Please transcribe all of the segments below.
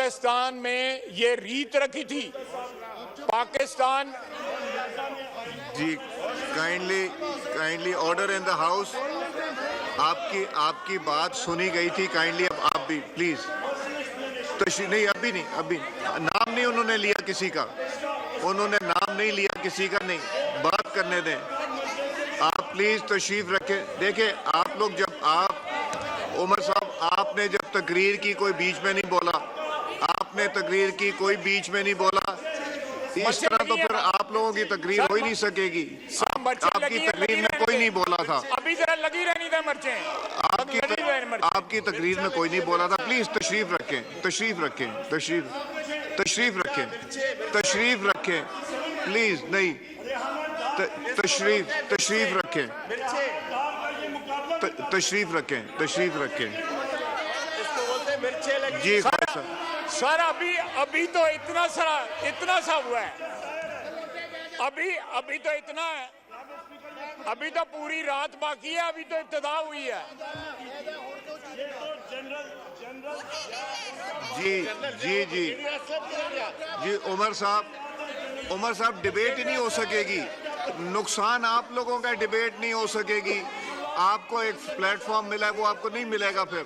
पाकिस्तान में ये रीत रखी थी। Pakistan ji kindly order in the house. आपकी बात सुनी गई थी। काइंडली अब आप भी प्लीज नहीं, अभी नाम नहीं उन्होंने लिया किसी का, उन्होंने नाम नहीं लिया किसी का, नहीं बात करने दें। आप प्लीज तशरीफ रखें। देखिए आप लोग उमर साहब आपने जब तकरीर की कोई बीच में नहीं बोला, आपने तकरीर की कोई बीच में नहीं बोला। इस तरह तो फिर आप लोगों की तकरीर हो ही नहीं सकेगी। आपकी तकरीर में कोई नहीं बोला था। अभी जरा लगी रहनी था मर्चे। आपकी तकरीर में कोई नहीं बोला था। प्लीज तशरीफ रखें, तशरीफ रखें, तशरीफ रखें प्लीज। नहीं तशरीफ रखें, तशरीफ रखें। जी सर अभी तो इतना सा हुआ है। अभी तो इतना है। अभी तो पूरी रात बाकी है। अभी तो इब्तिदा हुई है। जी उमर साहब डिबेट ही नहीं हो सकेगी। नुकसान आप लोगों का, डिबेट नहीं हो सकेगी। आपको एक प्लेटफॉर्म मिला है, वो आपको नहीं मिलेगा फिर।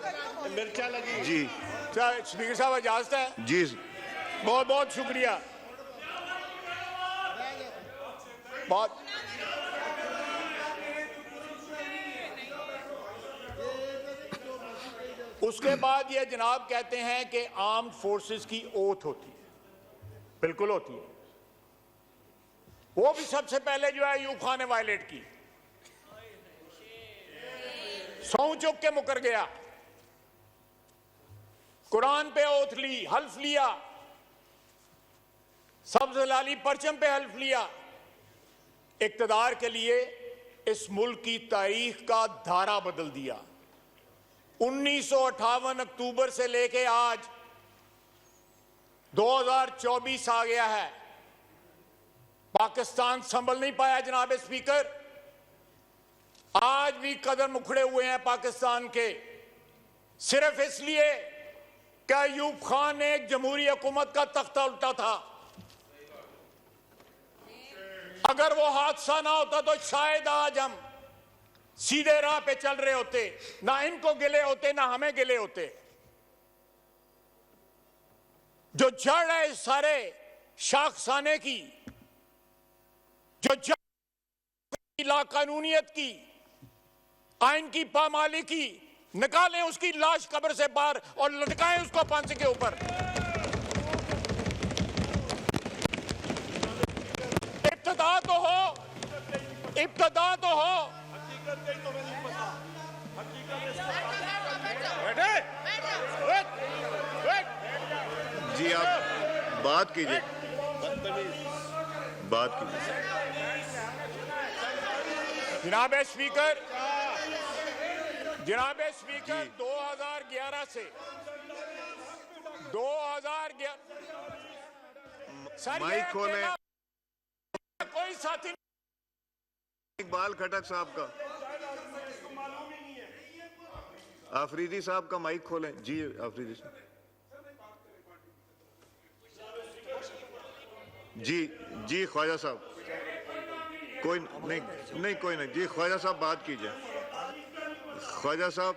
जी स्पीकर साहब इजाजत है? जी बहुत बहुत शुक्रिया। बहुत उसके बाद ये जनाब कहते हैं कि आर्म्ड फोर्सेस की ओथ होती है। बिल्कुल होती है। वो भी सबसे पहले जो है अयूब खान ने वायलेट की। सौं चुक के मुकर गया, कुरान पे ओथ ली, हल्फ लिया, सब्ज लाली परचम पे हल्फ लिया। इक्तदार के लिए इस मुल्क की तारीख का धारा बदल दिया। 1958 अक्टूबर से लेके आज 2024 आ गया है। पाकिस्तान संभल नहीं पाया जनाब स्पीकर। आज भी कदम उखड़े हुए हैं पाकिस्तान के, सिर्फ इसलिए कि अयूब खान ने एक जमहूरी हुकूमत का तख्ता उल्टा था। अगर वो हादसा ना होता तो शायद आज हम सीधे राह पे चल रहे होते, ना इनको गिले होते ना हमें गिले होते। जो जड़ है इस सारे शाखसाने की, जो जड़ लाकानूनियत की, आइन की पामाली की, निकालें उसकी लाश कब्र से बाहर और लटकाएं उसको फांसी के ऊपर। इब्तिदा तो हो। जी आप बात कीजिए। जनाब स्पीकर 2011 से 2011 माइक खोलें। कोई साथी इकबाल खटक साहब का, आफरीदी साहब का माइक खोलें। जी आफरीदी साहब। जी ख्वाजा साहब। कोई नहीं। जी ख्वाजा साहब बात कीजिए। ख्वाजा साहब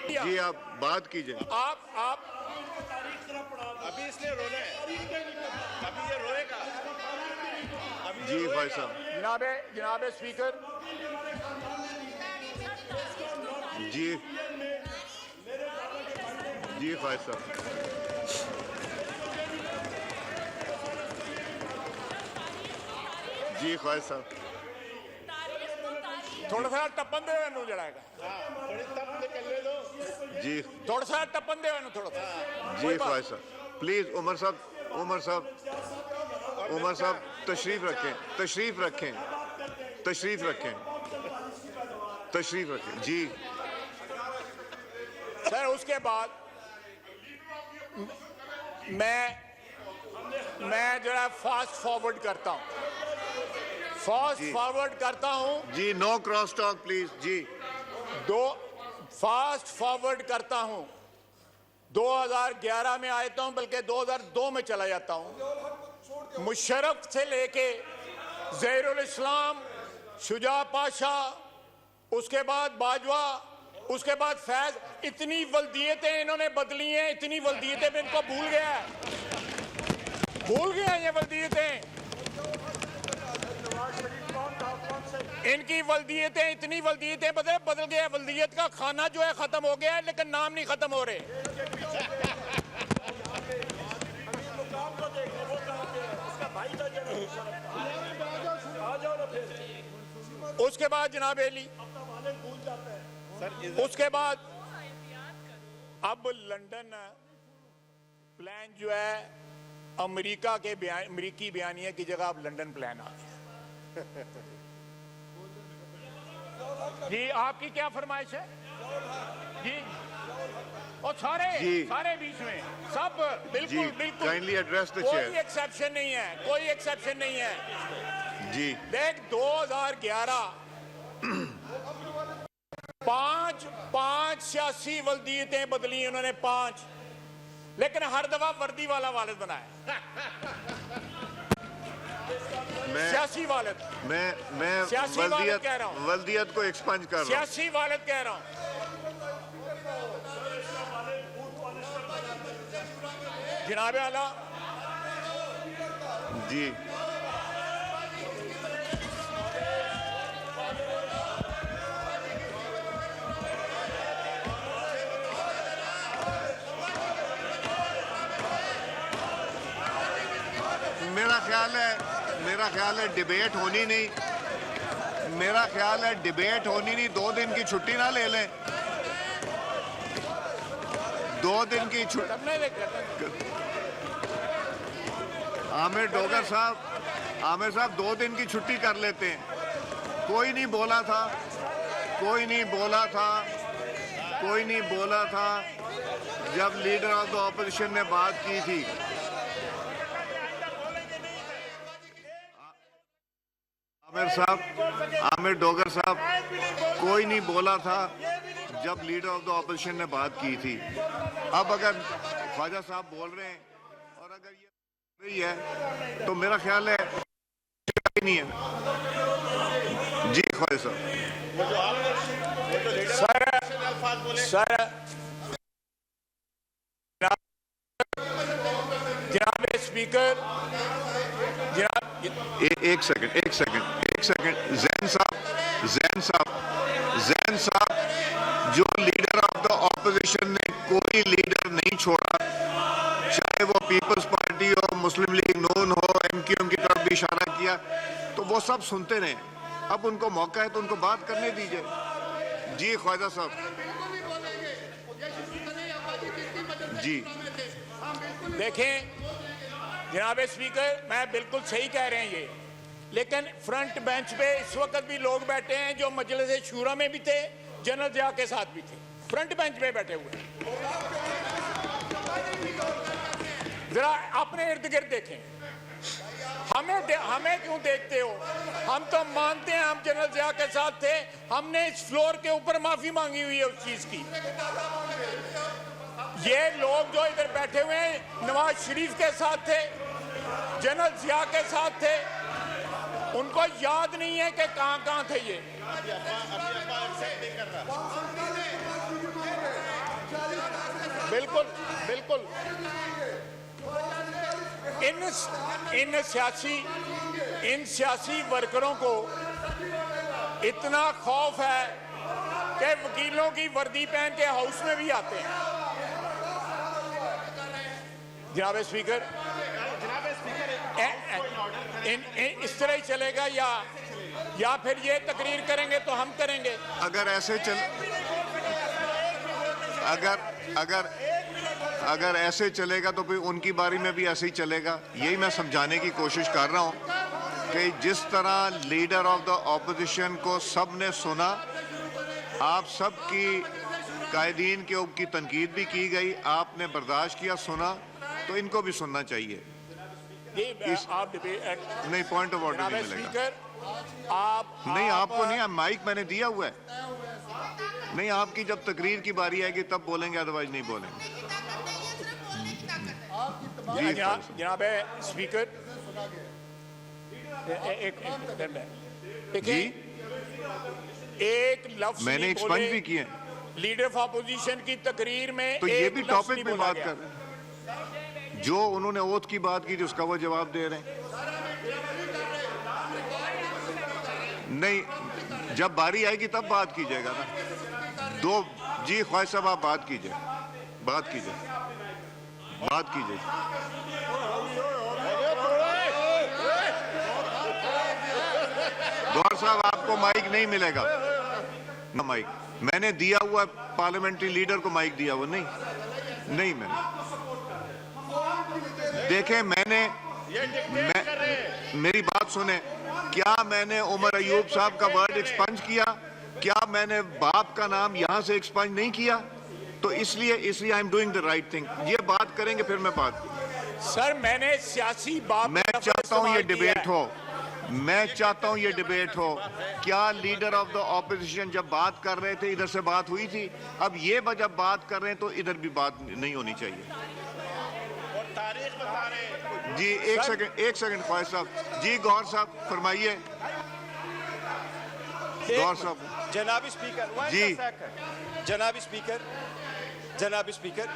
जी आप बात कीजिए। आप अभी इसलिए रोना है, अभी ये रोएगा। जी भाई साहब। जनाब स्पीकर जी भाई साहब। जी ख्वाजा साहब थोड़ा सा टप्पन दे नू जड़ाएगा। जी थोड़ा सा टप्पन दे थोड़ा सा। जी ख्वाजा साहब प्लीज। उमर साहब तशरीफ रखें। जी सर उसके बाद मैं जरा फास्ट फॉरवर्ड करता हूं। जी नो क्रॉस टॉक प्लीज। जी फास्ट फॉरवर्ड करता हूं। 2011 में आता हूं, बल्कि 2002 में चला जाता हूं। मुशर्रफ से लेके ज़हीरुल इस्लाम, शुजा पाशा, उसके बाद बाजवा, उसके बाद फैज, इतनी वल्दियतें इन्होंने बदली हैं, इतनी वल्दियतें मैं इनको भूल गया ये वल्दियतें। इनकी वल्दियतें, इतनी वल्दियतें बदल गया। वल्दियत का खाना जो है खत्म हो गया है, लेकिन नाम नहीं खत्म हो रहे। उसके बाद जनाब एली, उसके बाद अब लंदन प्लान जो है अमेरिका के अमेरिकी बयानिया की जगह अब लंदन प्लान आ गया। जी आपकी क्या फरमाइश है जी? और सारे बीच में सब बिल्कुल बिल्कुल काइंडली एड्रेस द कोई चेयर। एक्सेप्शन नहीं है, कोई एक्सेप्शन नहीं है जी। देख 2011 पांच सियासी वल्दियतें बदली उन्होंने, 5, लेकिन हर दफा वर्दी वाला वालिद बनाया। सियासी वालिद, मैं सियासी वालिद कह रहा हूं, वल्दियत को एक्सपंज कर रहा हूं। सियासी वालिद कह रहा हूं। जनाब आला जी। मेरा ख्याल है डिबेट होनी नहीं। मेरा ख्याल है डिबेट होनी नहीं। 2 दिन की छुट्टी ना ले लें। 2 दिन की छुट्टी। आमिर डोगर साहब 2 दिन की छुट्टी कर लेते हैं। कोई नहीं बोला था जब लीडर ऑफ द ऑपोजिशन ने बात की थी। आमिर डोगर साहब, कोई नहीं बोला था जब लीडर ऑफ द ऑपोजिशन ने बात की थी। अब अगर ख्वाजा साहब बोल रहे हैं और अगर ये रही है तो मेरा ख्याल है नहीं है। जी ख्वाजा सर जनाब स्पीकर, जनाब एक सेकंड जैन साहब, जो लीडर ऑफ द ऑपोजिशन ने कोई लीडर नहीं छोड़ा, चाहे वो पीपल्स पार्टी हो, मुस्लिम लीग नून हो, एमक्यूएम की तरफ भी इशारा किया, तो वो सब सुनते रहे। अब उनको मौका है तो उनको बात करने दीजिए। जी ख्वाजा साहब। जी देखें जनाब स्पीकर, मैं बिल्कुल सही कह रहे हैं ये, लेकिन फ्रंट बेंच पे इस वक्त भी लोग बैठे हैं जो मजलिस शूरा में भी थे, जनरल जिया के साथ भी थे, फ्रंट बेंच पे बैठे हुए। जरा अपने इर्द गिर्द देखें। हमें क्यों देखते हो? हम तो मानते हैं हम जनरल जिया के साथ थे। हमने इस फ्लोर के ऊपर माफी मांगी हुई है उस चीज की। ये लोग जो इधर बैठे हुए हैं नवाज शरीफ के साथ थे, जनरल जिया के साथ थे, उनको याद नहीं है कि कहां थे ये। बिल्कुल इन सियासी वर्करों को इतना खौफ है कि वकीलों की वर्दी पहन के हाउस में भी आते हैं। जनाब स्पीकर, इस तरह ही चलेगा या फिर ये तकरीर करेंगे तो हम करेंगे? अगर ऐसे चलेगा तो फिर उनकी बारी में भी ऐसे ही चलेगा। यही मैं समझाने की कोशिश कर रहा हूं कि जिस तरह लीडर ऑफ द ऑपोजिशन को सब ने सुना, आप सब की कायदीन के ऊपर की तनकीद भी की गई, आपने बर्दाश्त किया, सुना, तो इनको भी सुनना चाहिए। नहीं, पॉइंट ऑफ ऑर्डर नहीं मिलेगा। स्पीकर, नहीं, आपको नहीं, माइक मैंने दिया हुआ है। नहीं, आपकी जब तकरीर की बारी आएगी तब बोलेंगे, अदरवाइज नहीं बोलेंगे। जी जनाब स्पीकर, जी, एक लफ्ज मैंने नहीं एक्सपंज बोले भी किए, लीडर ऑफ अपोजिशन की तकरीर में। तो ये एक भी लफ्ज टॉपिक नहीं पे बोला बात गया। कर रहे हैं। जो उन्होंने ओथ की बात की थी उसका वो जवाब दे रहे हैं। नहीं, जब बारी आएगी तब बात कीजिएगा ना। दो जी ख्वाहिश साहब, आप बात कीजिए, बात कीजिए, बात कीजिए। गौर साहब, आपको माइक नहीं मिलेगा ना। माइक मैंने दिया हुआ, पार्लियामेंट्री लीडर को माइक दिया हुआ नहीं मैंने। देखें, मेरी बात सुने, क्या मैंने उमर अयूब साहब का वर्ड एक्सपंज किया? क्या मैंने बाप का नाम यहां से एक्सपंज नहीं किया? तो इसलिए I am doing the right thing. ये बात करेंगे फिर मैं बात। सर, मैंने सियासी बात, मैं चाहता हूं ये डिबेट हो, मैं चाहता हूं ये डिबेट हो। क्या लीडर ऑफ द ऑपोजिशन जब बात कर रहे थे इधर से बात हुई थी? अब ये जब बात कर रहे हैं तो इधर भी बात नहीं होनी चाहिए। जी एक सेकंड ख्वाहिश साहब। जी गौर साहब फरमाइए। गौर साहब। जनाब स्पीकर जी। जनाब स्पीकर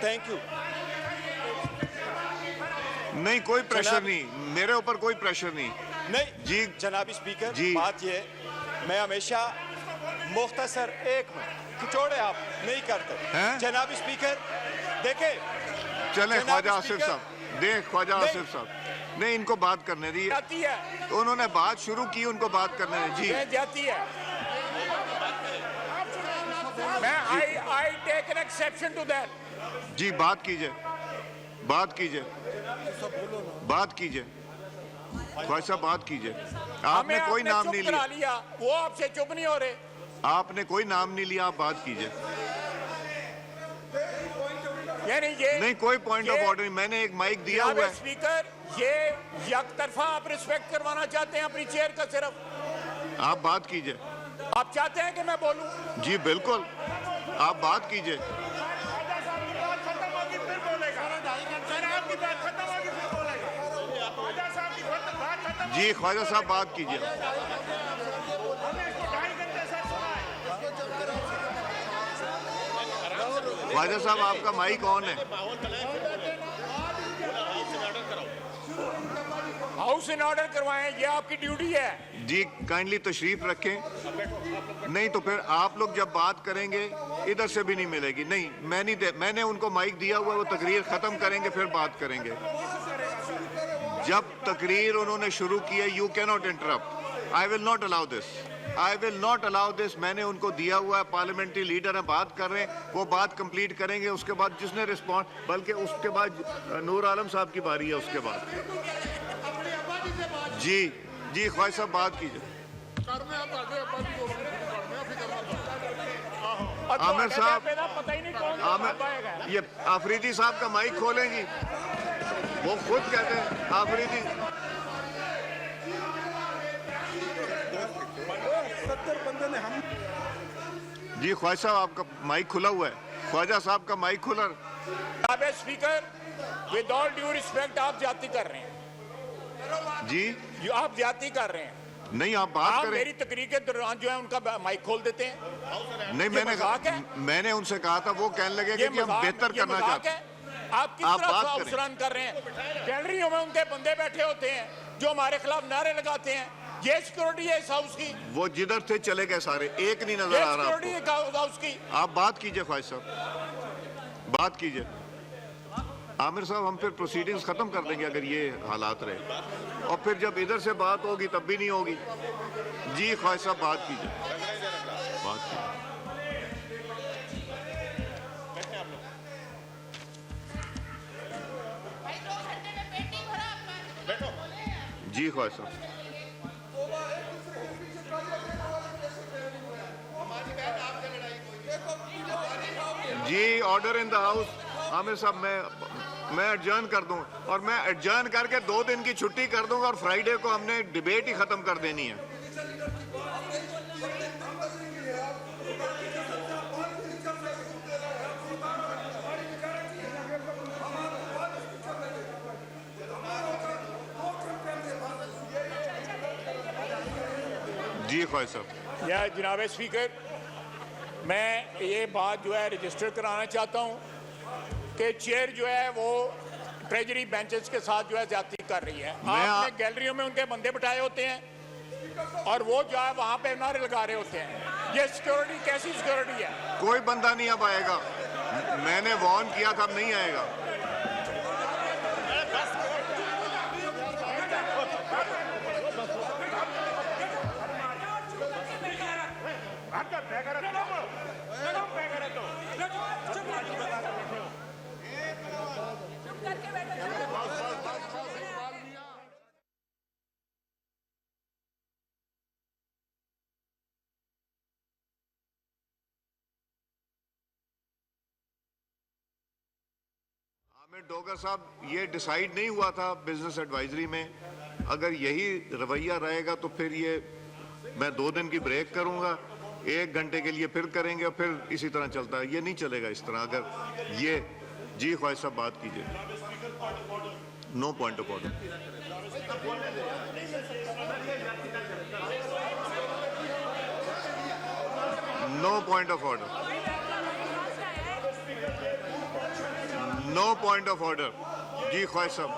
थैंक यू। नहीं, कोई प्रेशर नहीं, मेरे ऊपर कोई प्रेशर नहीं। नहीं जी जनाब स्पीकर जी। बात ये, मैं हमेशा मुख्तसर एक मिनट खिचौड़े आप नहीं करते हैं? जनाब स्पीकर देखे, चले जनाब ख्वाजा आसिफ स्पीकर। साहब, देख ख्वाजा नहीं। आसिफ साहब, नहीं इनको बात करने दी। जाती है, तो उन्होंने बात शुरू की, उनको बात करने दी। जी ये जाती है। मैं I take an exception to that. जी, बात कीजिए, बात कीजिए, बात कीजिए ख्वाजा साहब, बात कीजिए। आपने कोई नाम नहीं लिया, लिया, वो आपसे चुप नहीं हो रहे। आपने कोई नाम नहीं लिया, आप बात कीजिए। यानी ये नहीं, कोई पॉइंट ऑफ ऑर्डर नहीं, मैंने एक माइक दिया हुआ है। स्पीकर, ये यकतरफा आप रिस्पेक्ट करवाना चाहते हैं अपनी चेयर का सिर्फ। आप बात कीजिए। आप चाहते हैं कि मैं बोलूं? जी बिल्कुल, आप बात कीजिए। जी ख्वाजा साहब, बात कीजिए। ख्वाजा साहब, आपका माइक ऑन है। हाउस इन ऑर्डर करवाएं, ये आपकी ड्यूटी है। जी काइंडली तशरीफ रखें। नहीं तो फिर आप लोग जब बात करेंगे इधर से भी नहीं मिलेगी। नहीं, मैंने उनको माइक दिया हुआ है, वो तकरीर खत्म करेंगे फिर बात करेंगे। जब तकरीर उन्होंने शुरू की है, you can not interrupt. I will not allow this, I will not allow this. मैंने उनको दिया हुआ है, पार्लियामेंट्री लीडर है, बात कर रहे हैं, वो बात कंप्लीट करेंगे। उसके बाद जिसने रिस्पॉन्स, बल्कि उसके बाद नूर आलम साहब की बारी है उसके बाद। जी जी ख्वाजा साहब, बात कीजिए। आमिर साहब, पता ही नहीं कौन आमिर, ये आफरीदी साहब का माइक खोलेंगी, वो खुद कहते हैं आफरीदी। जी ख्वाजा साहब, आपका माइक खुला हुआ है। ख्वाजा साहब का माइक खुला। Speaker, with all due respect, आप जाती कर रहे हैं। जी आप जाती कर रहे हैं। नहीं, आप बात आप करें। मेरी तकरीर के दौरान जो है उनका माइक खोल देते हैं। नहीं, मैंने उनसे कहा था, वो कहने लगे कि हम बेहतर करना चाहते हैं। आप किस तरह से हाउस रन कर रहे हैं? गैलरियों में उनके बंदे बैठे होते हैं जो हमारे खिलाफ नारे लगाते हैं। ये सिक्योरिटी है इस हाउस की। वो जिधर थे चले गए सारे, एक नहीं नजर आ रहा सिक्योरिटी है हाउस की। आप बात कीजिए ख्वाजा साहब, बात कीजिए। आमिर साहब, हम फिर प्रोसीडिंग्स खत्म कर देंगे अगर ये हालात रहे, और फिर जब इधर से बात होगी तब भी नहीं होगी। जी ख्वाजा साहब, बात कीजिए, बात कीजिए। जी ख्वाजा साहब। जी order in the house. Amir साहब, मैं एडजर्न कर दूं, और मैं एडजर्न करके 2 दिन की छुट्टी कर दूंगा, और फ्राइडे को हमने डिबेट ही खत्म कर देनी है। जी ख्वाजा साहब। या जनाब स्पीकर, मैं ये बात जो है रजिस्टर कराना चाहता हूँ कि चेयर जो है वो ट्रेजरी बेंचेस के साथ जो है ज्यादती कर रही है। आपने गैलरियों में उनके बंदे बिठाए होते हैं और वो जो है वहाँ पे नारे लगा रहे होते हैं। ये सिक्योरिटी कैसी सिक्योरिटी है? कोई बंदा नहीं अब आएगा, मैंने वार्न किया था, अब नहीं आएगा। आमिर डोगर साहब, ये डिसाइड नहीं हुआ था बिजनेस एडवाइजरी में, अगर यही रवैया रहेगा तो फिर ये मैं 2 दिन की ब्रेक करूंगा, 1 घंटे के लिए फिर करेंगे और फिर इसी तरह चलता है। ये नहीं चलेगा इस तरह। अगर ये जी ख्वाहिश साहब बात कीजिए। No point of order. No point of order. No point of order. जी ख्वाहिश साहब।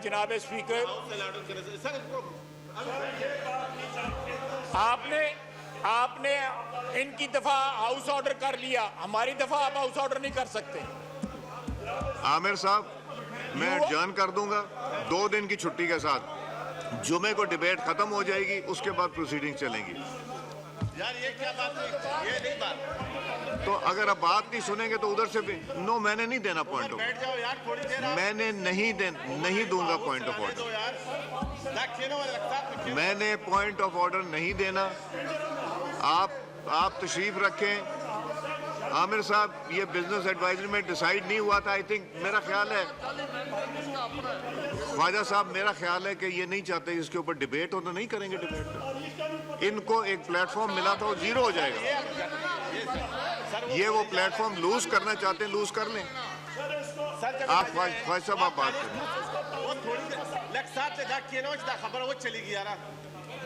जनाब स्पीकर, आपने इनकी दफा हाउस ऑर्डर कर लिया, हमारी दफा आप हाउस ऑर्डर नहीं कर सकते। आमिर साहब, मैं एडजर्न कर दूंगा 2 दिन की छुट्टी के साथ। जुमे को डिबेट खत्म हो जाएगी, उसके बाद प्रोसीडिंग चलेंगी। यार ये क्या बात है? ये नहीं बात। तो अगर आप बात नहीं सुनेंगे तो उधर से भी नो, मैंने नहीं देना पॉइंट ऑफ बैठ जाओ यार थोड़ी देर। मैंने नहीं दूंगा पॉइंट ऑफ ऑर्डर। मैंने पॉइंट ऑफ ऑर्डर नहीं देना। आप तशरीफ रखें। आमिर साहब, ये बिजनेस एडवाइजरी में डिसाइड नहीं हुआ था। आई थिंक, मेरा ख्याल है ख्वाजा साहब, मेरा ख्याल है कि ये नहीं चाहते इसके ऊपर डिबेट हो, तो नहीं करेंगे डिबेट। इनको एक प्लेटफॉर्म मिला था, वो जीरो हो जाएगा। ये वो प्लेटफॉर्म लूज करना चाहते हैं, लूज कर लें। आप ख्वाजा साहब आप बात करें।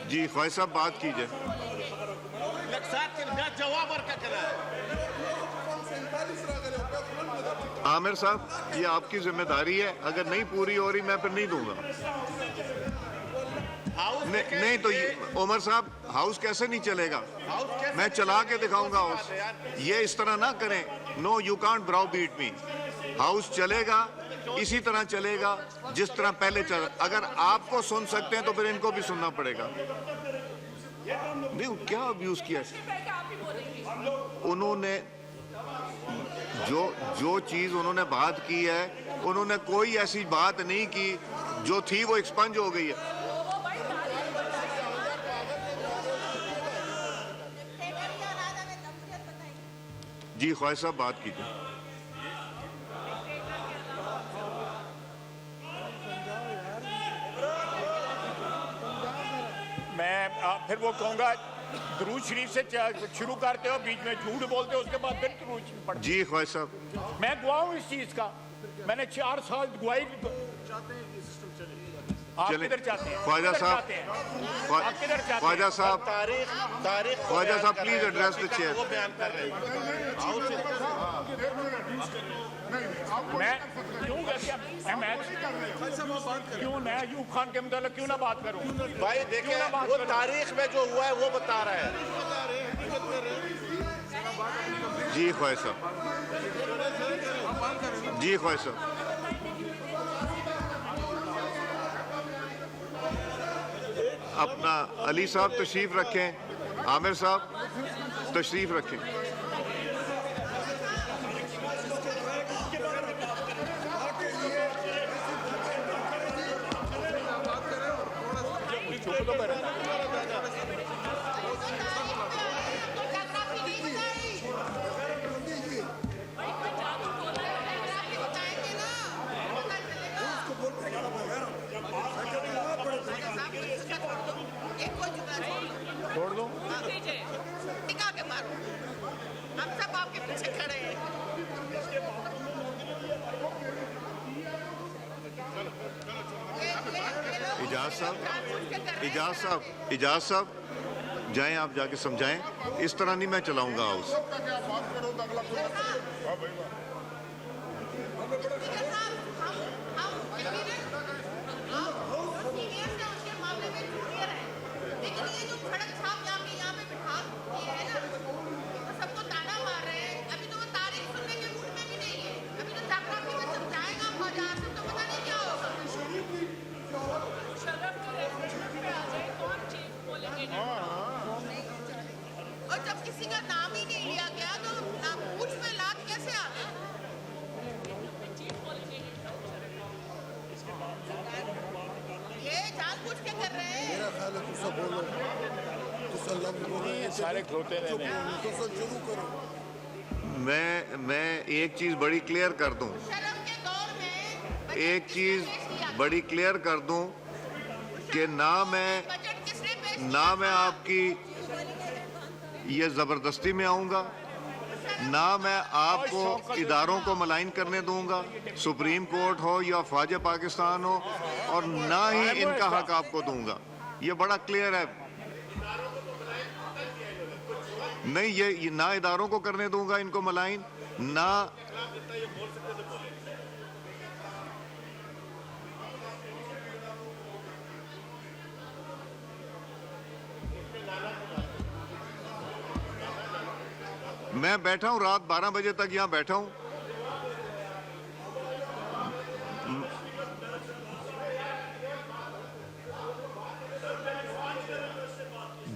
जी ख्वाजा साहब बात कीजिए। आमिर साहब, ये आपकी जिम्मेदारी है, अगर नहीं पूरी हो रही मैं फिर नहीं दूंगा। नहीं तो उमर साहब, हाउस कैसे नहीं चलेगा? मैं चला के दिखाऊंगा हाउस। ये इस तरह ना करें। No, you can't browbeat me. House चलेगा, इसी तरह चलेगा जिस तरह पहले चल। अगर आपको सुन सकते हैं तो फिर इनको भी सुनना पड़ेगा। नहीं, क्या अब्यूज किया उन्होंने? जो चीज उन्होंने बात की है, उन्होंने कोई ऐसी बात नहीं की जो थी वो एक्सपंज हो गई है। जी ख्वाजा साहब बात कीजिए। मैं फिर वो कहूँगा दरूद शरीफ से शुरू करते हो, बीच में झूठ बोलते हो, उसके बाद फिर दरूद शरीफ पढ़ते। जी ख्वाजा साहब, मैं गवाह हूँ इस चीज का। मैंने 4 साल गवाही। आप किधर चाहते हैं? Khwaja Sahab, Khwaja Sahab, Khwaja Sahab please address the chair. मैं क्यों मैं यूब खान के मतलब क्यों ना बात करूं? भाई देखिए, वो तारीख में जो हुआ है वो बता रहा है। जी ख्वाजा साहब, जी ख्वाजा साहब। अपना अली साहब तशरीफ रखें। आमिर साहब तशरीफ रखें। छोड़ दो। टिका के मारो, हम सब आपके पीछे खड़े हैं। इजाज साहब जाएं, आप जाके समझाएं, इस तरह नहीं मैं चलाऊंगा हाउस। और जब किसी का नाम ही नहीं लिया गया तो नाम पूछ में लात कैसे आ गई? ये जानबूझ के कर रहे हैं। मेरा ख्याल है तुम सब बोलो, तुम सब लग बोलो, सारे खरोते रहने तुम सब शुरू करो। मैं एक चीज बड़ी क्लियर कर दूं, शर्म के दौर में एक चीज बड़ी क्लियर कर दूं कि ना मैं बजट किसने पेश आपकी ये जबरदस्ती में आऊंगा, ना मैं आपको इदारों को मलाइन करने दूंगा, सुप्रीम कोर्ट हो या फौज पाकिस्तान हो, और ना ही इनका हक आपको दूंगा। ये बड़ा क्लियर है। नहीं, ये ना इदारों को करने दूंगा इनको मलाइन, ना मैं बैठा हूं, रात 12 बजे तक यहां बैठा हूं।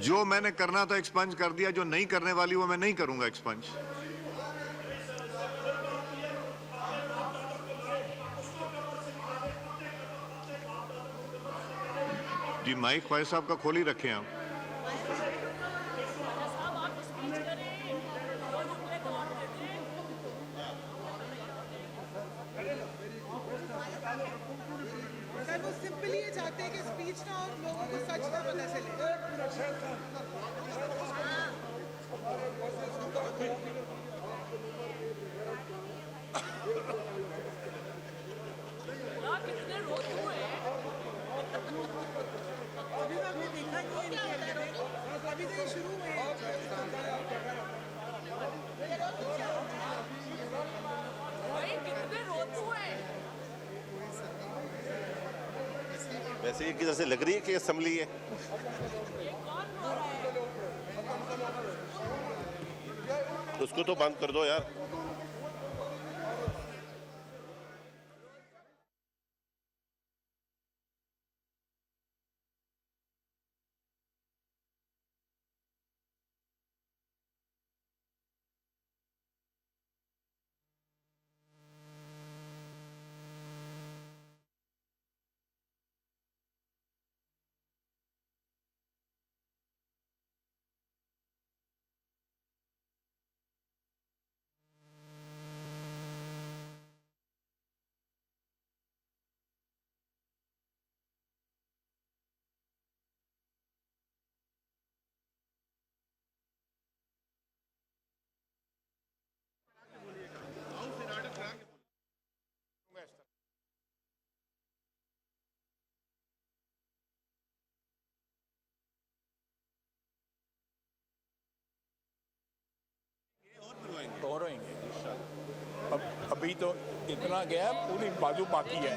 जो मैंने करना था एक्सपंज कर दिया, जो नहीं करने वाली वो मैं नहीं करूंगा एक्सपंज। जी माइक ख्वाजा साहब का खोल ही रखें आप। सर वो सिंपली ये चाहते हैं कि स्पीच ना और लोगों को सच ना पता चले। अभी तो आपने देखा नहीं है इनके अंदर, अभी तो ये शुरू हुए हैं। वैसे ये किधर से लग रही है कि असेंबली है? उसको तो बंद कर दो यार। और होंगे। अब अभी तो इतना गया, पूरी बाजू बाकी है।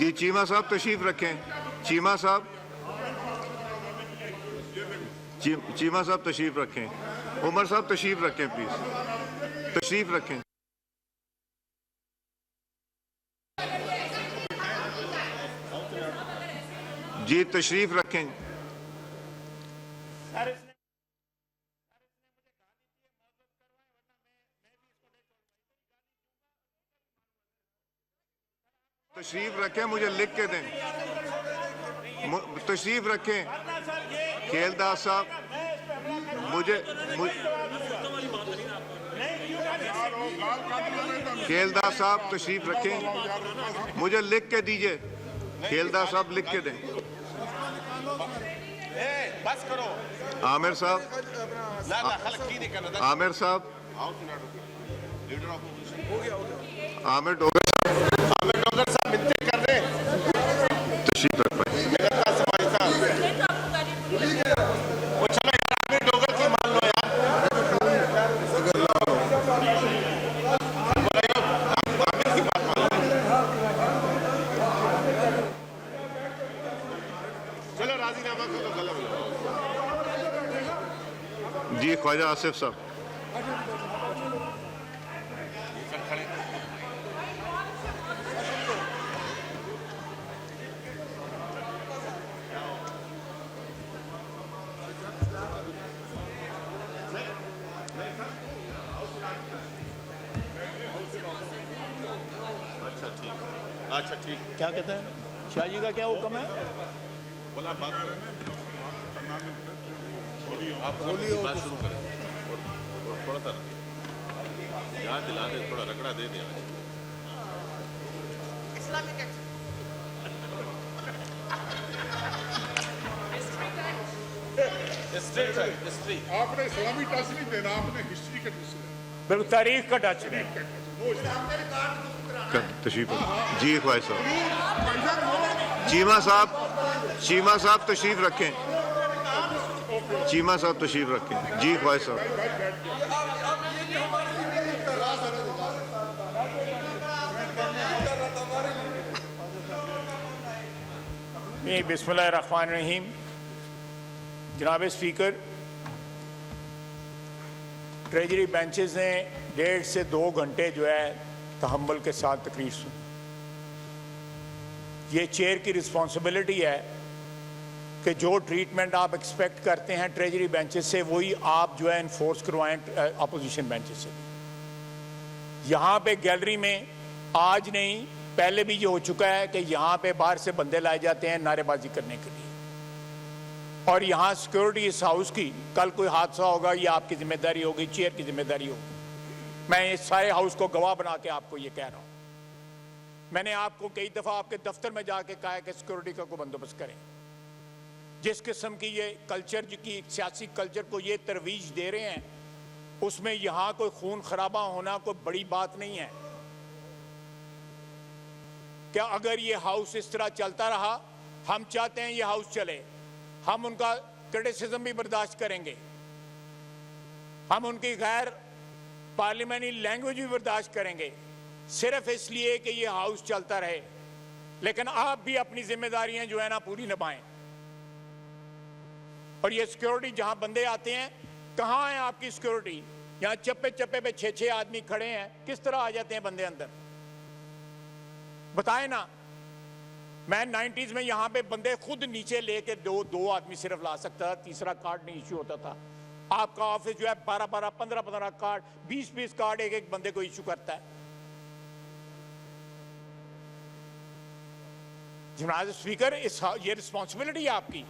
जी चीमा साहब तशरीफ रखें। चीमा साहब, चीमा साहब तशरीफ रखें। उमर साहब तशरीफ रखें, प्लीज तशरीफ रखें। जी तशरीफ रखें। तशरीफ रखें, मुझे लिख के दें। तशरीफ रखें खेलदास साहब, खेलदास साहब तशरीफ रखें, मुझे लिख के दीजिए। खेलदास साहब लिख के दें। बस करो। आमिर साहब, आमिर साहब, आमिर डोगर साहब मिलते कर रहे हैं। तशरीफ रख पाए। वो चलो यार, आमिर डोगर की मान लो यार। आमिर की बात मान लो। चलो राजीनामा को तो गलत हो। जी ख्वाजा आसिफ साहब। अच्छा ठीक। क्या कहते हैं शाह जी का क्या हुक्म है? बोला बात करें, आप बात शुरू करें। और थोड़ा सा याद दिला दे, थोड़ा रगड़ा दे दिया। इस्लामिक हिस्ट्री आपने इस्लामी टच नहीं देना, आपने हिस्ट्री का टच देना। बिल्कुल तारीख का टच नहीं। तशरीफ जी ख्वाजा साहब। चीमा साहब, चीमा साहब तशरीफ रखें। चीमा साहब तशरीफ रखें। जी ख्वाजा साहब। बिस्मिल्लाहिर्रहमानिर्रहीम। जनाब स्पीकर, ट्रेजरी बेंचेस ने 1.5 से 2 घंटे जो है तहम्मुल के साथ तकरीर सुनी। ये चेयर की रिस्पॉन्सिबिलिटी है कि जो ट्रीटमेंट आप एक्सपेक्ट करते हैं ट्रेजरी बेंचेस से, वही आप जो है इन्फोर्स करवाएं अपोजिशन बेंचेस से। यहाँ पे गैलरी में आज नहीं पहले भी ये हो चुका है कि यहाँ पे बाहर से बंदे लाए जाते हैं नारेबाजी करने के लिए, और यहाँ सिक्योरिटी इस हाउस की, कल कोई हादसा होगा ये आपकी जिम्मेदारी होगी, चेयर की जिम्मेदारी होगी। मैं इस सारे हाउस को गवाह बना के आपको ये कह रहा हूँ। मैंने आपको कई दफ़ा आपके दफ्तर में जाके कहा है कि सिक्योरिटी का कोई बंदोबस्त करें। जिस किस्म की ये कल्चर की सियासी कल्चर को ये तरवीज दे रहे हैं, उसमें यहाँ कोई खून खराबा होना कोई बड़ी बात नहीं है। क्या अगर ये हाउस इस तरह चलता रहा, हम चाहते हैं ये हाउस चले, हम उनका क्रिटिसिज्म भी बर्दाश्त करेंगे, हम उनकी गैर पार्लियामेंट्री लैंग्वेज भी बर्दाश्त करेंगे, सिर्फ इसलिए कि ये हाउस चलता रहे। लेकिन आप भी अपनी जिम्मेदारियां जो है ना पूरी निभाएं। और ये सिक्योरिटी जहां बंदे आते हैं, कहां है आपकी सिक्योरिटी? यहां चप्पे चप्पे पे 6-6 आदमी खड़े हैं, किस तरह आ जाते हैं बंदे अंदर? बताएं ना। मैं 90s में यहाँ पे बंदे खुद नीचे लेके दो आदमी सिर्फ ला सकता था, तीसरा कार्ड नहीं इशू होता था। आपका ऑफिस जो है 12-12, 15-15 कार्ड, 20-20 कार्ड एक बंदे को इशू करता है। जनाब स्पीकर, ये रिस्पॉन्सिबिलिटी है आपकी।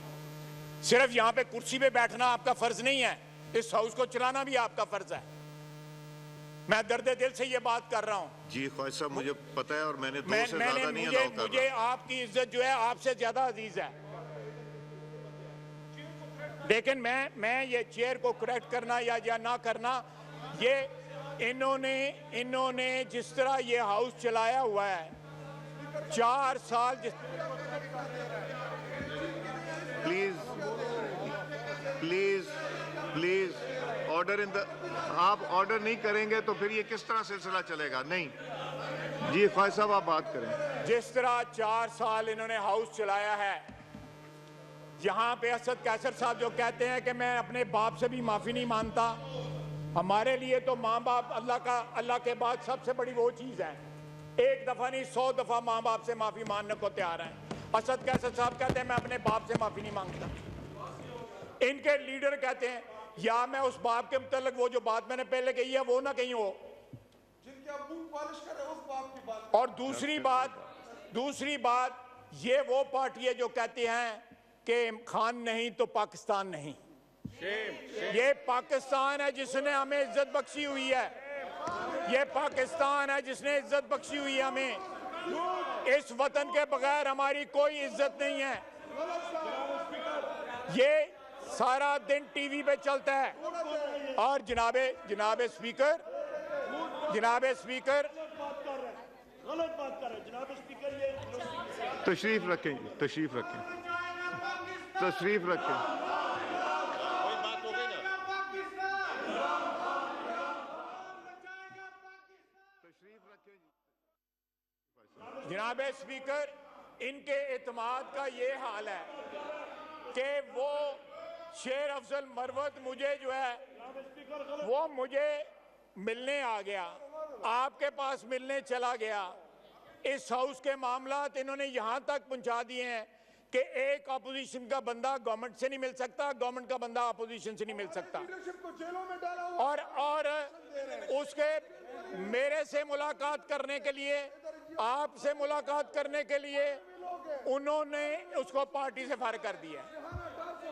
सिर्फ यहाँ पे कुर्सी पे बैठना आपका फर्ज नहीं है, इस हाउस को चलाना भी आपका फर्ज है। मैं दर्द दिल से ये बात कर रहा हूँ। जी ख्वाजा साहब, मुझे पता है और मैंने दो से मैंने ज्यादा नहीं अलाउ कर मुझे रहा। आपकी इज्जत जो है आपसे ज्यादा अजीज है। लेकिन मैं ये चेयर को करेक्ट करना या ना करना, ये इन्होंने जिस तरह ये हाउस चलाया हुआ है 4 साल please please please order in the, आप ऑर्डर नहीं करेंगे तो फिर ये किस तरह सिलसिला चलेगा? नहीं, जी ख्वाजा साहब आप बात करें। जिस तरह 4 साल इन्होंने हाउस चलाया है, यहाँ पे असद कैसर साहब जो कहते हैं कि मैं अपने बाप से भी माफी नहीं मानता, हमारे लिए तो माँ बाप अल्लाह के बाद सबसे बड़ी वो चीज है। एक दफा नहीं 100 दफा माँ बाप से माफी मांगने को तैयार है। असद कैसर साहब कहते हैं मैं अपने बाप से माफी नहीं मांगता। इनके लीडर कहते हैं या मैं उस बाप के मुतालिक वो जो बात मैंने पहले कही है वो ना कहीं हो। और दूसरी बात ये वो पार्टी है जो कहती हैं कि खान नहीं तो पाकिस्तान नहीं। ये पाकिस्तान है जिसने हमें इज्जत बख्शी हुई है। ये पाकिस्तान है जिसने इज्जत बख्शी हुई है हमें। इस वतन के बगैर हमारी कोई इज्जत नहीं है। ये सारा दिन टीवी पे चलता है। और जनाबे स्पीकर गलत बात कर रहे हैं जनाब स्पीकर। ये तशरीफ रखें, तशरीफ रखें, तशरीफ रखें। कोई बात हो गई ना। जनाबे स्पीकर, इनके एतमाद का ये हाल है कि वो शेर अफजल मरवत मुझे जो है वो मुझे मिलने आ गया, आपके पास मिलने चला गया। इस हाउस के मामलात इन्होंने यहां तक पहुंचा दिए हैं कि एक अपोजिशन का बंदा गवर्नमेंट से नहीं मिल सकता, गवर्नमेंट का बंदा अपोजिशन से नहीं मिल सकता। और उसके मेरे से मुलाकात करने के लिए, आपसे मुलाकात करने के लिए उन्होंने उसको पार्टी से फारिग कर दिया।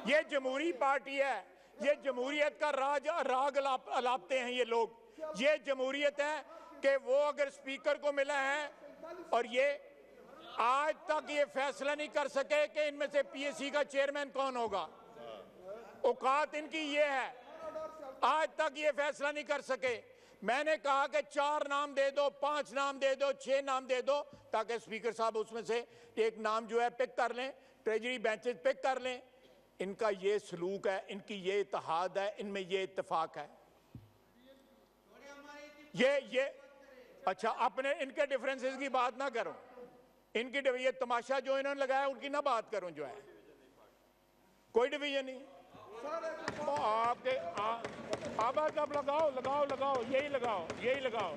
ये जमहूरी पार्टी है, ये जमहूरियत का राग अलापते हैं ये लोग। ये जमहूरियत है कि वो अगर स्पीकर को मिला है और ये आज तक ये फैसला नहीं कर सके कि इनमें से पीएससी का चेयरमैन कौन होगा। औकात इनकी ये है, आज तक ये फैसला नहीं कर सके। मैंने कहा कि 4 नाम दे दो, 5 नाम दे दो, 6 नाम दे दो, ताकि स्पीकर साहब उसमें से एक नाम जो है पिक कर लें, ट्रेजरी बेंचेस पिक कर लें। इनका ये सलूक है, इनकी ये इत्तेहाद है, इनमें ये इत्तेफाक है। ये अच्छा, अपने इनके डिफरेंसेस की बात ना करो, इनकी ये तमाशा जो इन्होंने लगाया उनकी ना बात करूं। जो है कोई डिवीजन नहीं आपके अब लगाओ यही लगाओ।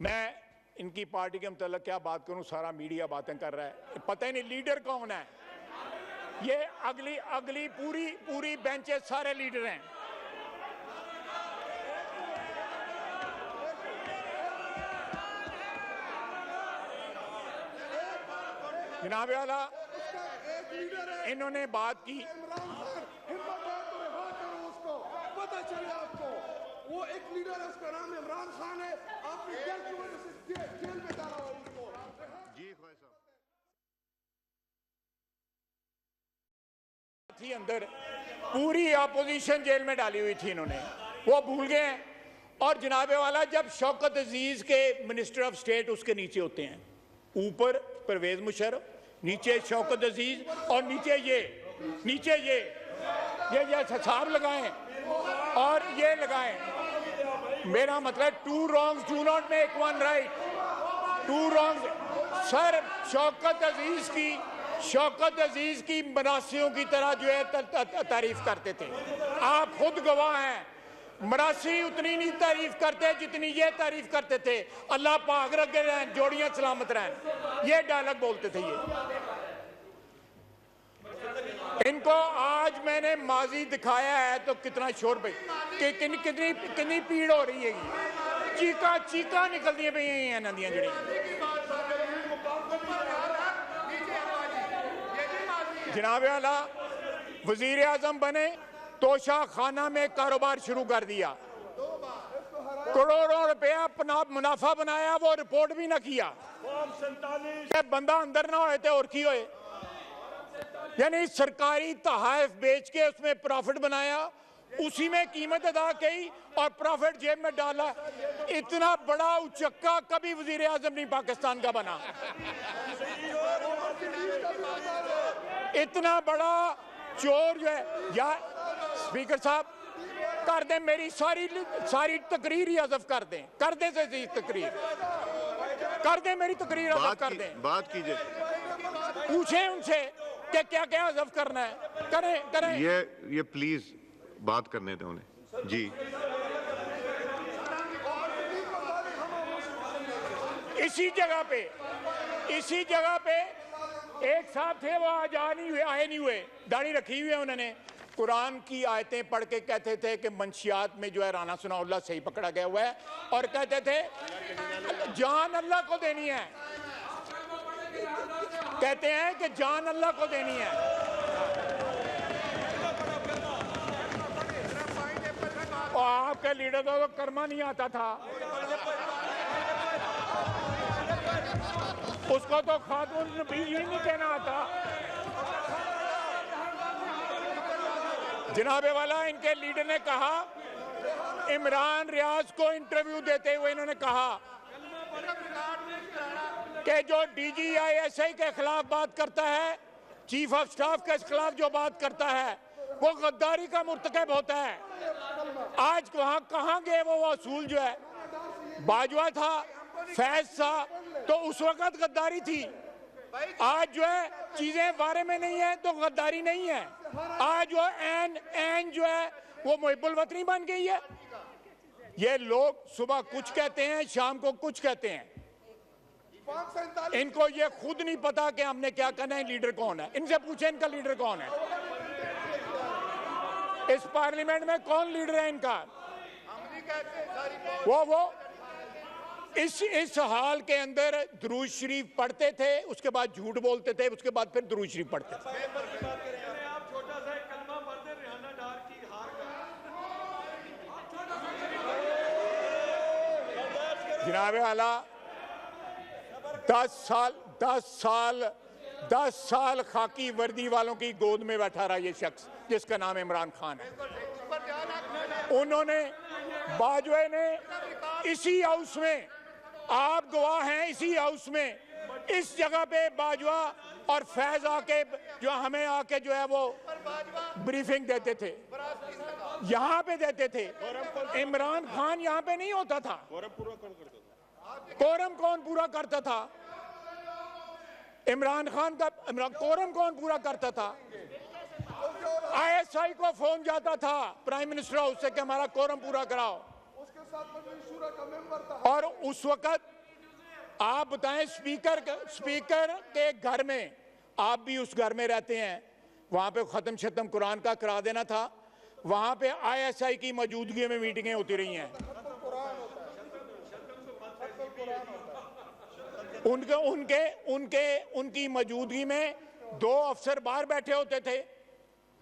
मैं इनकी पार्टी के मतलब क्या बात करूं, सारा मीडिया बातें कर रहा है, पता ही नहीं लीडर कौन है। ये अगली पूरी बेंचेस सारे लीडर हैं। जनाब आला, इन्होंने बात की, पता चले आपको वो एक लीडर है, उसका नाम इमरान खान है। आपने जेल की वजह से जेल में डाला हुआ उसको। जी ख्वाजा साहब थी अंदर, पूरी अपोजिशन जेल में डाली हुई थी इन्होंने, वो भूल गए हैं। और जनाबे वाला, जब शौकत अजीज के मिनिस्टर ऑफ स्टेट उसके नीचे होते हैं, ऊपर परवेज मुशर्रफ, नीचे शौकत अजीज और नीचे ये हिसाब लगाएं और ये लगाएं। मेरा मतलब 2 wrongs do not make 1 right। 2 wrongs sir Shaukat अजीज की मरासियों की तरह जो है तारीफ करते थे। आप खुद गवाह हैं, मरासी उतनी नहीं तारीफ करते जितनी ये तारीफ करते थे। अल्लाह पाक रखे रहें, जोड़ियां सलामत रहें, ये डायलॉग बोलते थे ये। इनको आज मैंने माजी दिखाया है तो कितना शोर भाई कि कितनी पीड़ हो रही है। चीका निकलती पई हैं नदियां जड़ी। जनाब आला, वजीर आजम बने, तोशा खाना में कारोबार शुरू कर दिया, करोड़ों रुपया मुनाफा बनाया, वो रिपोर्ट भी ना किया। बंदा अंदर ना होए तो और की होए। यानी सरकारी तहाइफ बेच के उसमें प्रॉफिट बनाया, उसी में कीमत अदा की और प्रॉफिट जेब में डाला। इतना बड़ा उचक्का कभी वजीर आजम नहीं पाकिस्तान का बना। इतना बड़ा चोर जो है। या स्पीकर साहब, कर दें मेरी सारी तकरीर ही हज़फ कर दें, कर दें से तकरीर कर दें, मेरी तकरीर हज़फ कर दें। बात कीजिए, पूछें उनसे कि क्या क्या हज़फ करना है, करें करें। ये प्लीज बात करने दें उन्हें। जी इसी जगह पे एक साहब थे, वो आज आए नहीं हुए, दाढ़ी रखी हुई है उन्होंने, कुरान की आयतें पढ़ के कहते थे कि मंशियात में जो है राना सनाउल्लाह सही पकड़ा गया हुआ है, और कहते थे जान अल्लाह को देनी है, कहते हैं कि जान अल्लाह को देनी है। और आपके लीडर को तो कर्मा नहीं आता था, उसको तो खातून भी नहीं कहना आता। जनाबे वाला इनके लीडर ने कहा, इमरान रियाज को इंटरव्यू देते हुए इन्होंने कहा कि जो DGISI के खिलाफ बात करता है, चीफ ऑफ स्टाफ के खिलाफ जो बात करता है, वो गद्दारी का मुर्तकब होता है। आज वहां कहां गए वो असूल जो है, बाजवा था, फैज था, तो उस वक्त गद्दारी थी। आज जो है चीजें बारे में नहीं है तो गद्दारी नहीं है। आज वो एन जो है वो मुहिब्बुल वतनी बन गई है। ये लोग सुबह कुछ कहते हैं, शाम को कुछ कहते हैं, इनको ये खुद नहीं पता कि हमने क्या करना है, लीडर कौन है। इनसे पूछे इनका लीडर कौन है, इस पार्लियामेंट में कौन लीडर है इनका। वो इस हाल के अंदर दुरूद शरीफ पढ़ते थे, उसके बाद झूठ बोलते थे, उसके बाद फिर दुरूद शरीफ पढ़ते थे। जनाबे आला 10 साल खाकी वर्दी वालों की गोद में बैठा रहा ये शख्स जिसका नाम इमरान खान है। उन्होंने बाजवा ने इसी हाउस में, आप गवाह हैं, इसी हाउस में इस जगह पे बाजवा और फैज आके जो हमें आके जो है वो ब्रीफिंग देते थे, यहाँ पे देते थे। इमरान खान यहाँ पे नहीं होता था। कोरम कौन पूरा करता था? इमरान खान का कोरम कौन पूरा करता था? ISI को फोन जाता था प्राइम मिनिस्टर हाउस से कि हमारा कोरम पूरा कराओ। और उस वक्त आप बताएं, स्पीकर के घर में, आप भी उस घर में रहते हैं, वहां पे खत्म कुरान का करा देना था। वहां पे ISI की मौजूदगी में मीटिंगें होती रही हैं। उनकी मौजूदगी में 2 अफसर बाहर बैठे होते थे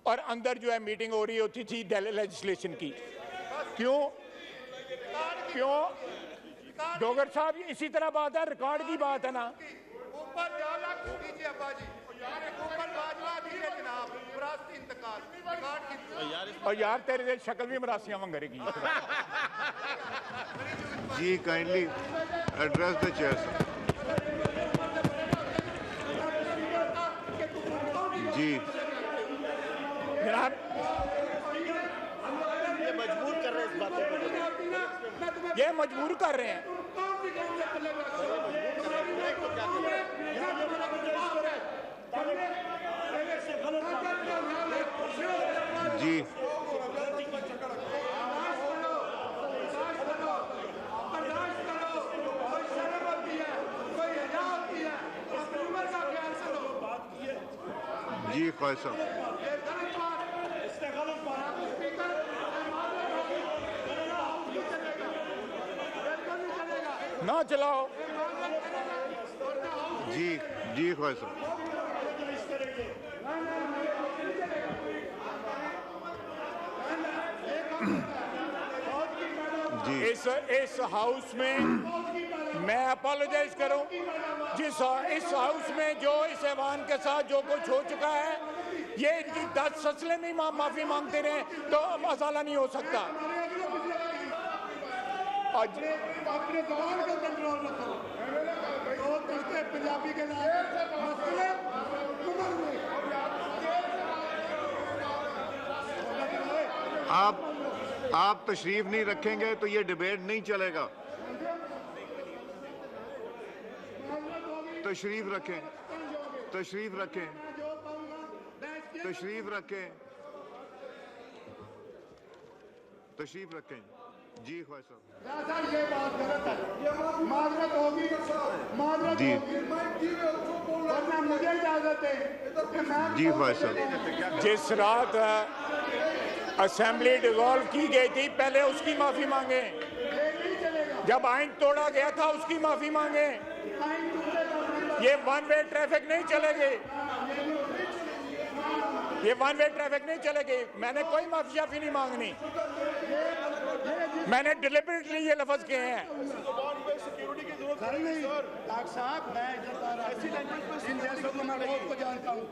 और अंदर जो है मीटिंग हो रही होती थी लेजिस्लेशन की। क्यों डोगर साहब, इसी तरह बात है, रिकॉर्ड की बात है ना। और यार तेरे शक्ल भी मरासियां मंगरेगी। जी काइंडली एड्रेस द चेयर। जी जनाब, ये मजबूर कर रहे हैं इस बातों को, ये मजबूर कर रहे हैं। जी जी ख्वाहिश साहब, ना चलाओ। जी ख्वाहिश साहब। जी इस हाउस में मैं अपोलोजाइज करूं, इस हाउस में जो इस ऐवान के साथ जो कुछ हो चुका है, ये इनकी 10 फसलें नहीं माफी मांगते रहे तो मसाला नहीं हो सकता। आज अपने जबान का कंट्रोल रखो। पंजाबी के आप आप तशरीफ नहीं रखेंगे तो ये डिबेट नहीं चलेगा। तशरीफ रखें, तशरीफ रखें, तशरीफ रखें, तशरीफ रखें। जी ख्वाहिश साहब। ये बात गलत है, ये माजरत होगी, माजरत जी। होगी, वरना मुझे इजाजत है। जी ख्वाहिश साहब। जिस रात असेंबली डिसॉल्व की गई थी पहले उसकी माफी मांगे, जब आइन तोड़ा गया था उसकी माफी मांगे। ये वन वे ट्रैफिक नहीं चलेगी, ये वन वे ट्रैफिक नहीं चलेगी। मैंने कोई माफी शाफी नहीं मांगनी, मैंने डिलिबरेटली ये लफ्ज कहे हैं। डॉक्टर साहब, मैं इन जैसों को मैं बहुत को जानता हूँ,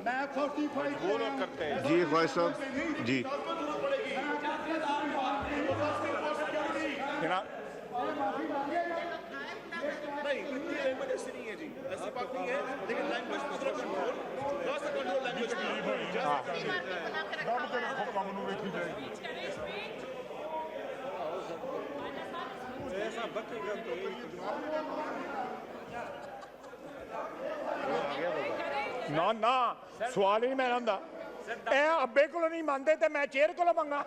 मैं 45 करते हैं। जी ख्वाहिश साहब। जी जनाब नहीं, इतनी लैंग्वेज ऐसी नहीं है जी, ऐसी बात नहीं है, लेकिन लैंग्वेज को थोड़ा कंट्रोल, थोड़ा सा कंट्रोल लैंग्वेज को। ना ना सवाल ही नहीं मैं होंदा ए अब्बे को नहीं मानते ते मैं चेयर को मंगा।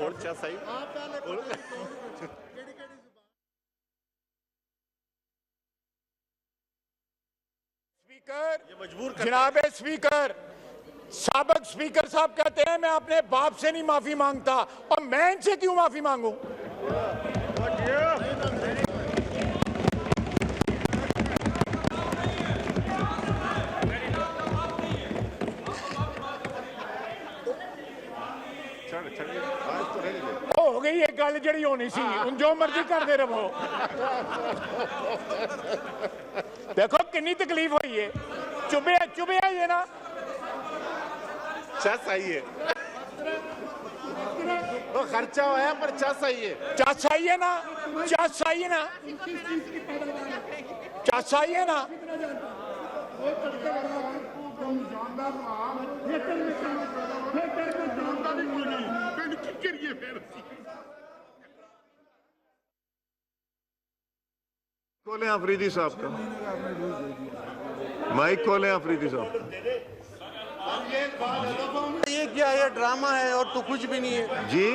और क्या सही स्पीकर, मजबूर जनाब स्पीकर, साबिक स्पीकर साहब कहते हैं मैं अपने बाप से नहीं माफी मांगता, और मैं इनसे क्यों माफी मांगू? हो गई ये गल जड़ी होनी सी, हुण जो मर्जी करते रहो। देखो कितनी तकलीफ हुई है, चुभे चुभे ये ना चा सही है, तो खर्चा होया पर चा सही है। चस आई है ना, चस आई है ना, चस आई है ना। खोलें अफरीदी साहब का माइक, खोलें अफरीदी साहब। ये क्या है, ड्रामा है और तो कुछ भी नहीं है जी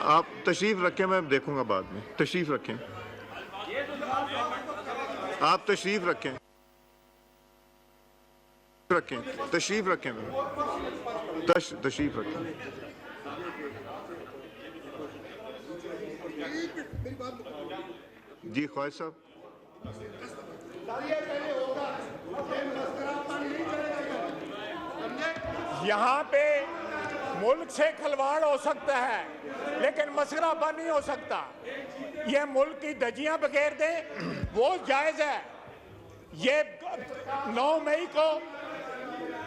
आप तशरीफ रखें, मैं देखूंगा बाद में। तशरीफ रखें, आप तशरीफ रखें, रखें, तशरीफ रखें, तशरीफ रखें। जी ख्वाहिश साहब। यहाँ पे मुल्क से खिलवाड़ हो सकता है लेकिन मसरापन नहीं हो सकता। ये मुल्क की धज्जियां बखेर दें वो जायज है। ये 9 मई को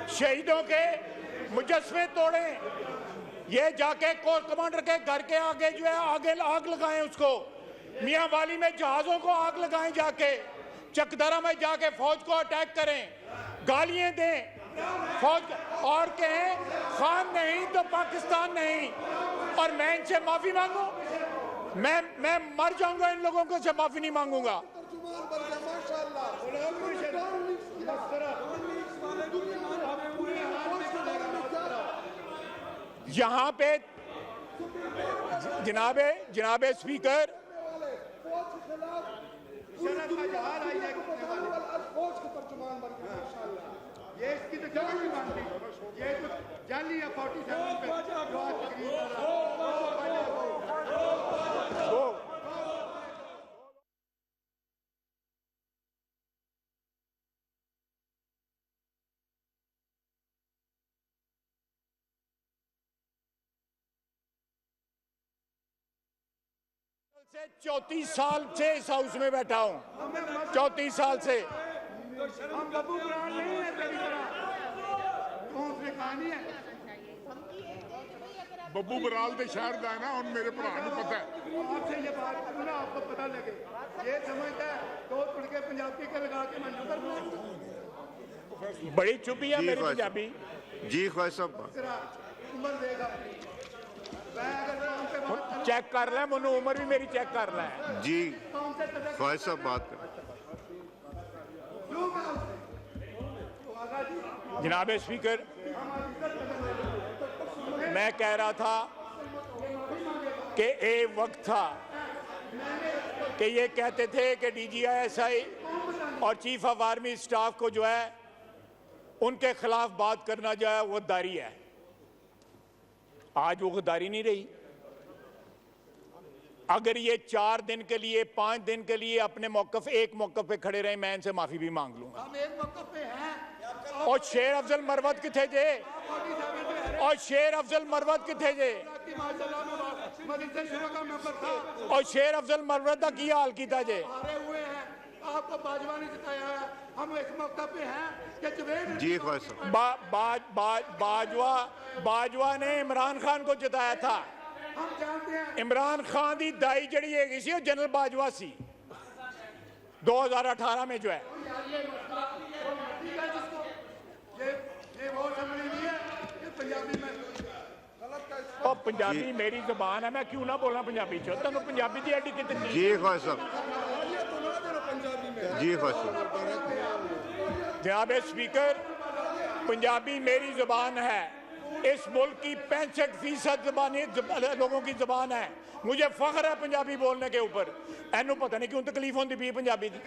शहीदों के मुजस्मे तोड़ें, ये जाके कोर कमांडर के घर के आगे जो है आगे आग लगाएं, उसको मियां वाली में जहाजों को आग लगाएं, जाके चकदरा में जाके फौज को अटैक करें, गालियां दें फौज और कहें खान नहीं तो पाकिस्तान नहीं, और मैं इनसे माफी मांगू? मैं मर जाऊंगा इन लोगों को से माफी नहीं मांगूंगा। यहाँ पे जनाबे स्पीकर, ये इसकी तो जान नहीं मानती, ये तो जाली है 47 पे से 34 साल से इस हाउस में बैठा हूँ, 34 साल से। हम बब्बू कुरान नहीं है तेरी तरह, कौन से कहानी है। ਬੱਬੂ ਬਰਾਲ ਦੇ ਸ਼ਹਿਰ ਦਾ ਹੈ ਨਾ, ਹੁਣ ਮੇਰੇ ਭਰਾ ਨੂੰ ਪਤਾ ਹੈ। आपसे ये बात करूँ ना, आपको पता लगे। ये समझता है दो तुड़के पंजाबी के लगा के मैं नजर बोलूं। बड़ी चुपी है मेरी ख्वाहिश पंजाबी। जी ख्वाहिश साहब उम्र देगा अपनी। मैं अगर काम पे बात करूं, चेक कर ले, मनु उम्र भी मेरी चेक कर ले। जी काम से तक ख्वाहिश साहब बात कर। क्यों मैं उससे? तो आगा जी, जनाब स्पीकर, मैं कह रहा था कि एक वक्त था कि ये कहते थे कि DGI और चीफ ऑफ आर्मी स्टाफ को जो है उनके खिलाफ बात करना जो है वो गद्दारी है। आज वो गद्दारी नहीं रही। अगर ये 4 दिन के लिए 5 दिन के लिए अपने मौकफ एक मौकफ पे खड़े रहे, मैं इनसे माफी भी मांग लूंगा। हम एक मौके पे हैं। और शेर अफजल मरवत किथे जे? और शेर अफजल मरवत किथे जे? कि माशाल्लाह मदरसे शुरू का मेंबर था, और शेर अफजल मरवत का की हाल किया जे? हारे हुए हैं। आपको बाजवा ने जिताया है। हम इस मौके पे हैं कि जवेद जी ख्वाहिश साहब बाजवा ने इमरान खान को जिताया था। हम जानते हैं। इमरान खान की दाई जड़ी है जनरल बाजवा सी 2018 में जो है। ये वो असेंबली नहीं है, ये पंजाबी में गलत का और पंजाबी मेरी जुबान है, मैं क्यों ना बोलना पंजाबी च? तेन पंजाबी की एडी कितनी? जी ख्वाहिश साहब जी ख्वाहिश साहब। जनाब स्पीकर, पंजाबी मेरी जुबान है। इस मुल्क की 65% लोगों की जुबान है। मुझे फख्र है पंजाबी बोलने के ऊपर। एनू पता नहीं क्यों तकलीफ होती पी पंजाबी की।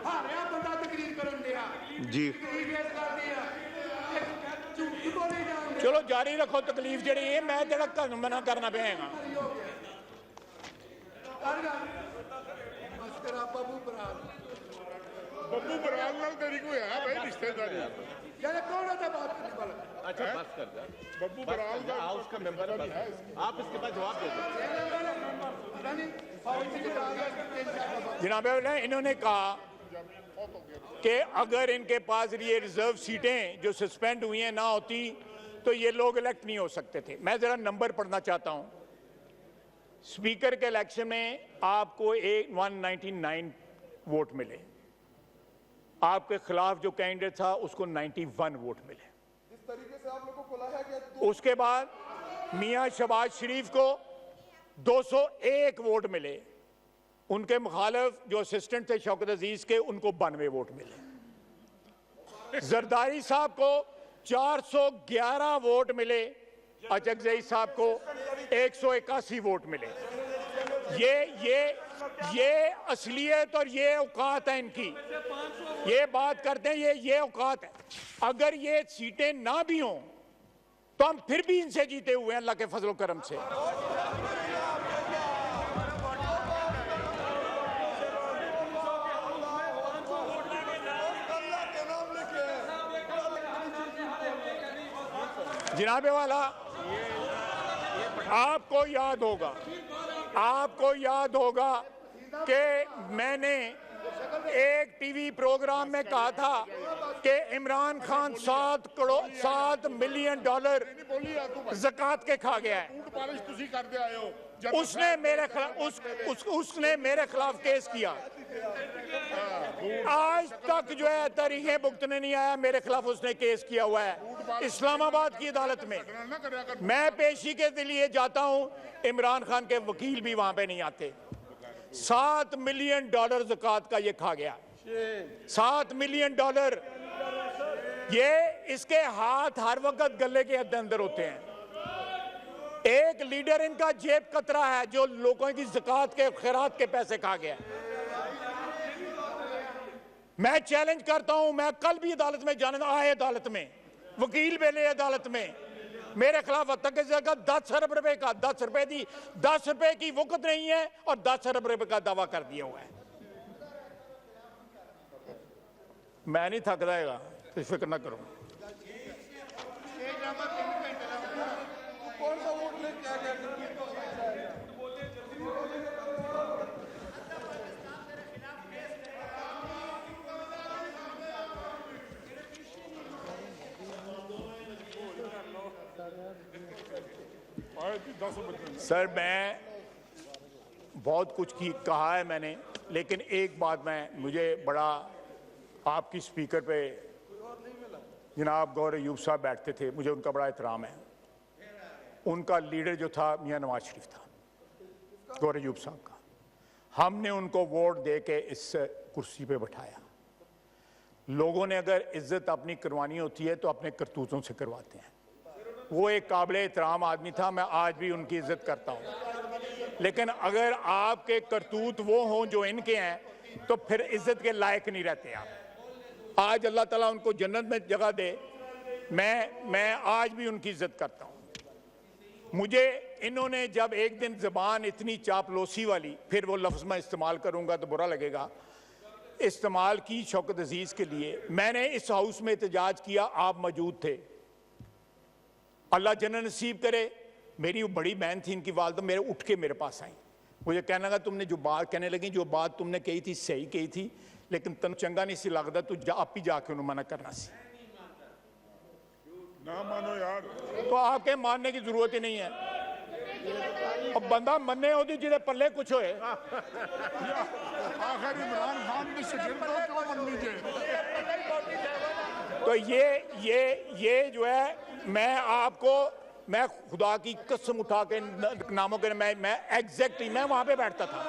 हारिया बंदा तकरीर करन दिया, जी तकरीर इस कर दिया, झूठी बोली जान। चलो जारी रखो तकलीफ जड़ी है, मैं जरा ਤੁਹਾਨੂੰ मना करना पेगा। मस्करा बाबू बराल। ਬੱਬੂ ਬਰਾਲ ਨਾਲ ਤੇਰੀ ਕੋਈ ਹੈ ਭਾਈ ਰਿਸ਼ਤੇਦਾਰੀ? ये कौन है बात करने वाला? अच्छा बस कर जा। ਬੱਬੂ ਬਰਾਲ ਦਾ हाउस का मेंबर है, बस। आप इसके बाद जवाब दे दो। पता नहीं फौज से आ गया जनाब इन्होंने कहा कि अगर इनके पास ये रिजर्व सीटें जो सस्पेंड हुई हैं ना होती तो ये लोग इलेक्ट नहीं हो सकते थे। मैं जरा नंबर पढ़ना चाहता हूं। स्पीकर के इलेक्शन में आपको 199 वोट मिले, आपके खिलाफ जो कैंडिडेट था उसको 91 वोट मिले। जिस तरीके से आप लोगों को लाया गया उसके बाद मियां शहबाज शरीफ को 201 वोट मिले, उनके मुखालिफ जो असिस्टेंट थे शौकत अजीज के उनको 92 वोट मिले। जरदारी साहब को 411 वोट मिले, अचकजई साहब को 181 वोट मिले। ये असलियत और ये औकात है इनकी। ये बात करते हैं, ये औकात है। अगर ये सीटें ना भी हों तो हम फिर भी इनसे जीते हुए हैं अल्लाह के फजल करम से। जनाबे वाला, आपको याद होगा कि मैंने एक टीवी प्रोग्राम में कहा था कि इमरान खान $7 मिलियन ज़कात के खा गया है। उसने मेरे खिलाफ केस किया। आज तक जो है तारीखें भुगतने नहीं आया, मेरे खिलाफ उसने केस किया हुआ है इस्लामाबाद की अदालत में। मैं पेशी के लिए जाता हूं, इमरान खान के वकील भी वहां पे नहीं आते। $7 मिलियन ज़कात का ये खा गया। $7 मिलियन। ये इसके हाथ हर वक्त गले के अंदर होते हैं। एक लीडर इनका जेब कतरा है जो लोगों की ज़कात के खैरात के पैसे खा गया। मैं चैलेंज करता हूं, मैं कल भी अदालत में जाने आए, अदालत में वकील बेले अदालत में मेरे खिलाफ हद तक 10 अरब रुपए का 10 रुपए की वक़्त नहीं है और 10 अरब रुपए का दावा कर दिया हुआ है। मैं नहीं थक जाएगा, फिक्र ना करो। कौन सा वोट लेके आ गया? 10 बजे सर मैं बहुत कुछ कहा है मैंने, लेकिन एक बात मुझे बड़ा आपकी स्पीकर पे जनाब गौर अयूब साहब बैठते थे, मुझे उनका बड़ा एहतराम है। उनका लीडर जो था मियां नवाज शरीफ था, गौर अयूब साहब का। हमने उनको वोट दे के इस कुर्सी पे बैठाया। लोगों ने अगर इज्जत अपनी करवानी होती है तो अपने करतूतों से करवाते हैं। वो एक काबिल एहतराम आदमी था, मैं आज भी उनकी इज्जत करता हूँ। लेकिन अगर आपके करतूत वो हों जो इनके हैं तो फिर इज्जत के लायक नहीं रहते आप। आज अल्लाह ताला उनको जन्नत में जगह दे, मैं आज भी उनकी इज्जत करता हूँ। मुझे इन्होंने जब एक दिन ज़बान इतनी चापलोसी वाली, फिर वो लफ्ज़ मैं इस्तेमाल करूँगा तो बुरा लगेगा, इस्तेमाल की शौकत अजीज़ के लिए। मैंने इस हाउस में एहतजाज किया, आप मौजूद थे। अल्लाह जन्नत नसीब करे, मेरी वो बड़ी बहन थी, इनकी वालदा मेरे उठ के मेरे पास आई, मुझे कहने लगा तुमने जो बात कहने लगी, जो बात तुमने कही थी सही कही थी, लेकिन तन चंगा नहीं सी लगता, तू आप ही जाके उन्हें मना करना सी। ना मानो यार, तो आपके मानने की जरूरत ही नहीं है। अब बंदा मन्ने होती जिन्हें पल्ले कुछ होए। आखिर इमरान खान की शकील को क्यों मन लीजिए। तो ये जो है, मैं खुदा की कसम उठा के नामों के मैं एग्जैक्टली मैं वहां पे बैठता था।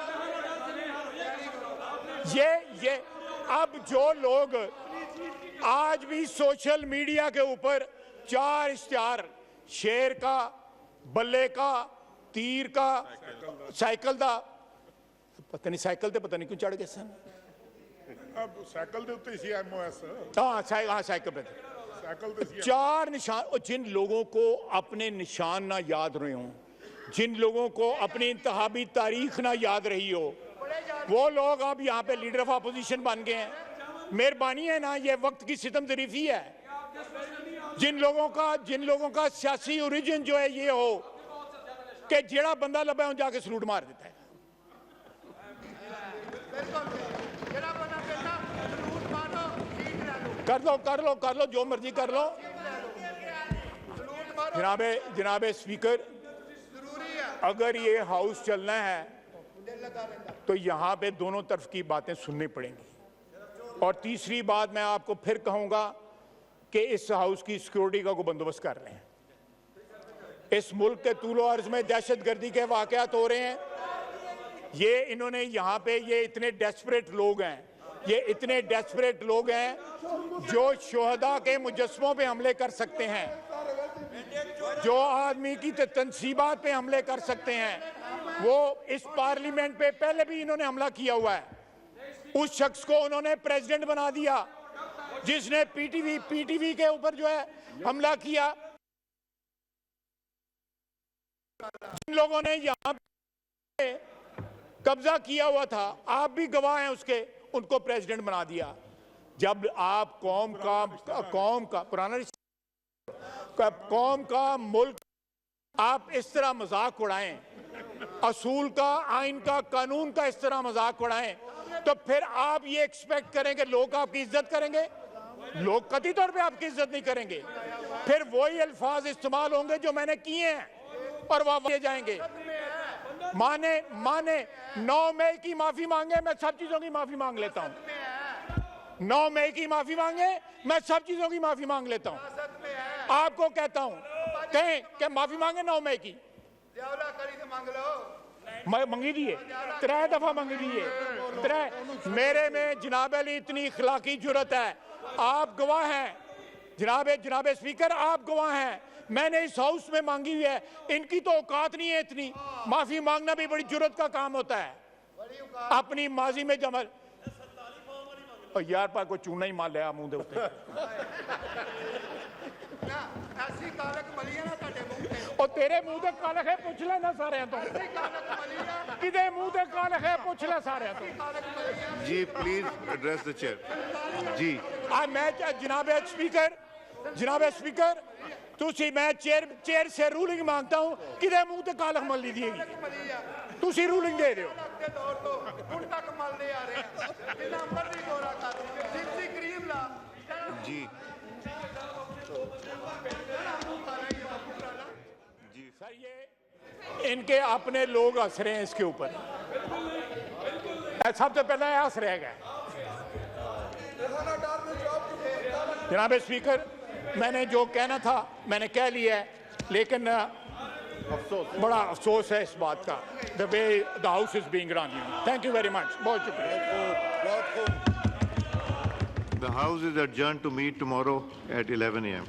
ये अब जो लोग आज भी सोशल मीडिया के ऊपर 4 इश्तिहार, शेर का, बल्ले का, तीर का, साइकिल का, पता नहीं साइकिल ते पता नहीं क्यों चढ़ गए सन। अब साइकिल दे उत्ते सी एमओएस, हाँ साइकिल पे साइकिल दे सी 4 निशान। और जिन लोगों को अपने निशान ना याद रहे हों, जिन लोगों को अपनी इंतहाबी तारीख ना याद रही हो, वो लोग अब यहाँ पे लीडर ऑफ अपोजिशन बन गए हैं। मेहरबानी है ना, ये वक्त की सितम ज़रीफी है। जिन लोगों का सियासी ओरिजिन जो है ये हो कि जेड़ा बंदा लबे हो जाके सलूट मार देता है। कर लो जो मर्जी कर लो। जनाबे स्पीकर, अगर ये हाउस चलना है तो यहाँ पे दोनों तरफ की बातें सुननी पड़ेंगी। और तीसरी बात मैं आपको फिर कहूंगा कि इस हाउस की सिक्योरिटी का कोई बंदोबस्त कर रहे हैं। इस मुल्क के तूलो अर्ज में दहशतगर्दी के वाकयात हो रहे हैं। ये इन्होंने यहाँ पे ये इतने डेस्परेट लोग हैं जो शोहदा के मुजस्समों पे हमले कर सकते हैं, जो आदमी की तंसीबात पे हमले कर सकते हैं। वो इस पार्लियामेंट पे पहले भी इन्होंने हमला किया हुआ है। उस शख्स को उन्होंने प्रेसिडेंट बना दिया जिसने पीटीवी के ऊपर जो है हमला किया। जिन लोगों ने यहाँ पे कब्जा किया हुआ था, आप भी गवाह हैं उसके, उनको प्रेसिडेंट बना दिया। जब आप कौम का पुराना कौम का मुल्क आप इस तरह मजाक उड़ाएं, असूल का, आइन का, कानून का इस तरह मजाक उड़ाएं, तो फिर आप ये एक्सपेक्ट करेंगे लोग आपकी इज्जत करेंगे? लोग कतई तौर पे आपकी इज्जत नहीं करेंगे। फिर वही अल्फाज इस्तेमाल होंगे जो मैंने किए हैं और वह किए जाएंगे। माने 9 मई की माफी मांगे, मैं सब चीजों की माफी मांग लेता हूं। 9 मई की माफी मांगे, मैं सब चीजों की माफी मांग लेता हूं। आपको कहता हूं, कहें कि माफी मांगे 9 मई की, मंगी दिए 3 दफा मंगी दिए। मेरे में जनाब अली इतनी इखलाकी जुर्रत है, आप गवाह हैं। जनाब स्पीकर, आप गवाह हैं। मैंने इस हाउस में मांगी हुई है, इनकी तो औकात नहीं है इतनी। माफी मांगना भी बड़ी जुर्रत का काम होता है। अपनी माजी में जमल और यार पर कोई चूना ही मार लिया मुंह दे उत्ते। और तेरे मुंह ते कालख है, पूछ ले ना सारे तो, किदे मुंह ते कालख है, पूछ ले सारे तो। जी प्लीज एड्रेस द चेयर। जी मैं जनाब स्पीकर तुसी, मैं चेयर से रूलिंग मांगता हूं, किदे मुंह ते कालख मल ली दिएगी, तुसी रूलिंग दे रहे हो। जी सर, ये इनके अपने लोग हंस रहे हैं इसके ऊपर। सबसे पहले हंस रहेगा। जनाब स्पीकर, मैंने जो कहना था मैंने कह लिया है, लेकिन बड़ा अफसोस है इस बात का, the way the house is being run. Thank you very much. बहुत शुक्रिया। The House is adjourned to meet tomorrow at 11 a.m.